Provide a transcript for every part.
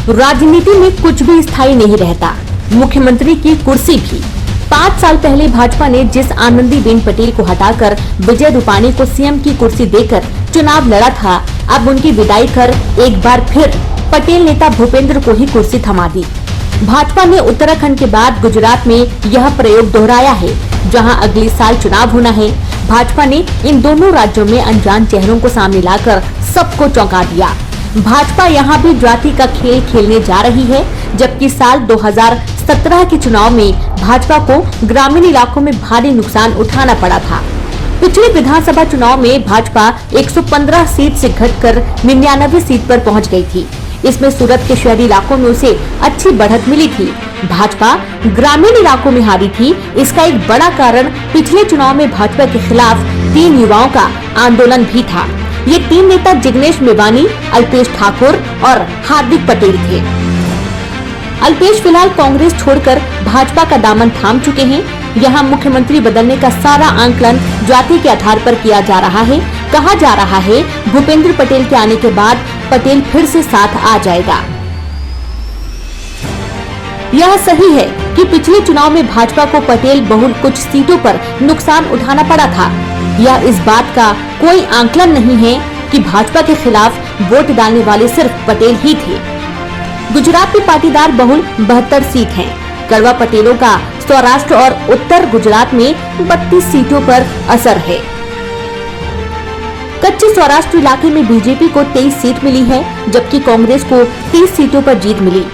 राजनीति में कुछ भी स्थायी नहीं रहता, मुख्यमंत्री की कुर्सी भी। 5 साल पहले भाजपा ने जिस आनंदीबेन पटेल को हटाकर विजय रूपाणी को सीएम की कुर्सी देकर चुनाव लड़ा था, अब उनकी विदाई कर एक बार फिर पटेल नेता भूपेंद्र को ही कुर्सी थमा दी। भाजपा ने उत्तराखंड के बाद गुजरात में यह प्रयोग दोहराया है, जहां अगले साल चुनाव होना है। भाजपा ने इन दोनों राज्यों में अनजान चेहरों को सामने लाकर सबको चौंका दिया। भाजपा यहां भी जाति का खेल खेलने जा रही है, जबकि साल 2017 के चुनाव में भाजपा को ग्रामीण इलाकों में भारी नुकसान उठाना पड़ा था। पिछले विधानसभा चुनाव में भाजपा 115 सीट से घटकर 99 सीट पर पहुंच गई थी। इसमें सूरत के शहरी इलाकों में उसे अच्छी बढ़त मिली थी। भाजपा ग्रामीण इलाकों में हारी थी। इसका एक बड़ा कारण पिछले चुनाव में भाजपा के खिलाफ 3 युवाओं का आंदोलन भी था। ये 3 नेता जिग्नेश मेवानी, अल्पेश ठाकुर और हार्दिक पटेल थे। अल्पेश फिलहाल कांग्रेस छोड़कर भाजपा का दामन थाम चुके हैं। यहाँ मुख्यमंत्री बदलने का सारा आंकलन जाति के आधार पर किया जा रहा है। कहा जा रहा है भूपेंद्र पटेल के आने के बाद पटेल फिर से साथ आ जाएगा। यह सही है कि पिछले चुनाव में भाजपा को पटेल बहुल कुछ सीटों पर नुकसान उठाना पड़ा था। यह इस बात का कोई आंकलन नहीं है कि भाजपा के खिलाफ वोट डालने वाले सिर्फ पटेल ही थे। गुजरात में पाटीदार बहुल 72 सीट हैं। कड़वा पटेलों का सौराष्ट्र और उत्तर गुजरात में 32 सीटों पर असर है। कच्चे सौराष्ट्र इलाके में बीजेपी को 23 सीट मिली है, जबकि कांग्रेस को 30 सीटों पर जीत मिली।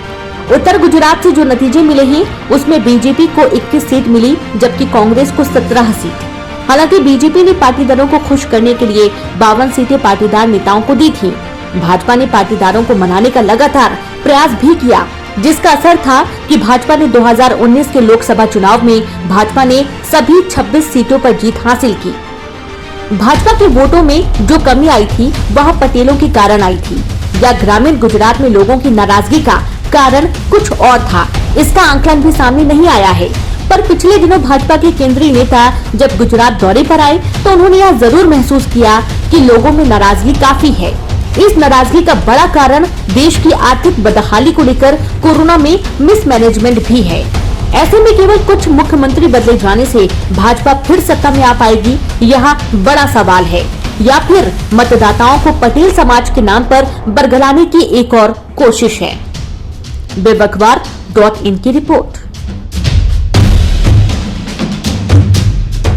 उत्तर गुजरात से जो नतीजे मिले हैं, उसमें बीजेपी को 21 सीट मिली, जबकि कांग्रेस को 17 सीट। हालांकि बीजेपी ने पाटीदारों को खुश करने के लिए 52 सीटें पाटीदार नेताओं को दी थी। भाजपा ने पाटीदारों को मनाने का लगातार प्रयास भी किया, जिसका असर था कि भाजपा ने 2019 के लोकसभा चुनाव में भाजपा ने सभी 26 सीटों पर जीत हासिल की। भाजपा के वोटों में जो कमी आई थी, वह पटेलों के कारण आई थी, या ग्रामीण गुजरात में लोगों की नाराजगी का कारण कुछ और था। इसका आंकलन भी सामने नहीं आया है। पर पिछले दिनों भाजपा के केंद्रीय नेता जब गुजरात दौरे पर आए, तो उन्होंने यह जरूर महसूस किया कि लोगों में नाराजगी काफी है। इस नाराजगी का बड़ा कारण देश की आर्थिक बदहाली को लेकर कोरोना में मिसमैनेजमेंट भी है। ऐसे में केवल कुछ मुख्यमंत्री बदले जाने से भाजपा फिर सत्ता में आ पाएगी, यह बड़ा सवाल है, या फिर मतदाताओं को पटेल समाज के नाम पर बरगलाने की एक और कोशिश है। बेबकवार.in की रिपोर्ट।